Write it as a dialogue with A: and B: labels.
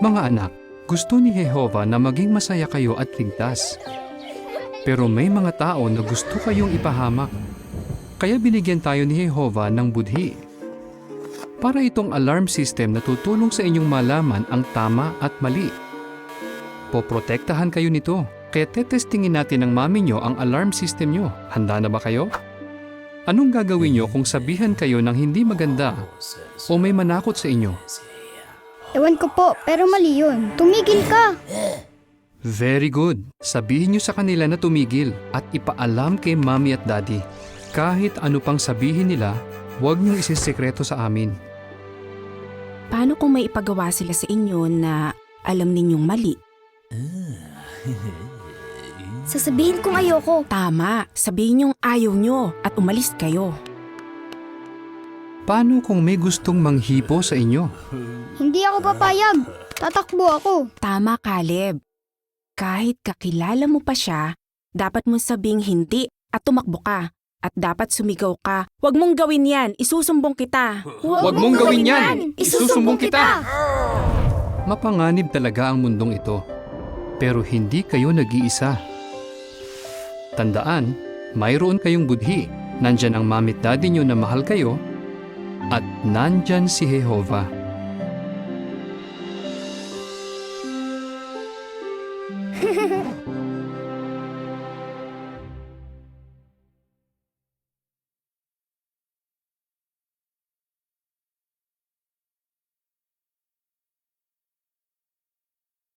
A: Mga anak, gusto ni Jehovah na maging masaya kayo at ligtas. Pero may mga tao na gusto kayong ipahamak. Kaya binigyan tayo ni Jehovah ng budhi. Para itong alarm system na tutulong sa inyong malaman ang tama at mali. Poprotektahan kayo nito, kaya tetestingin natin ng mami nyo ang alarm system nyo. Handa na ba kayo? Anong gagawin nyo kung sabihan kayo ng hindi maganda o may manakot sa inyo?
B: Ewan ko po, pero mali yun. Tumigil ka!
A: Very good. Sabihin nyo sa kanila na tumigil at ipaalam kay mami at daddy. Kahit ano pang sabihin nila, huwag nyo isisekreto sa amin.
C: Paano kung may ipagawa sila sa inyo na alam ninyong mali?
B: Sasabihin kong ayoko.
C: Tama, sabihin niyong ayaw nyo at umalis kayo.
A: Paano kung may gustong manghipo sa inyo?
B: Hindi ako papayag. Tatakbo ako.
C: Tama, Caleb. Kahit kakilala mo pa siya, dapat mong sabing hindi at tumakbo ka. At dapat sumigaw ka, huwag mong gawin yan, isusumbong kita.
A: Huwag mong gawin yan!
B: Isusumbong kita!
A: Mapanganib talaga ang mundong ito. Pero hindi kayo nag-iisa. Tandaan, mayroon kayong budhi. Nandyan ang mamit daddy nyo na mahal kayo. At nandyan si Jehovah.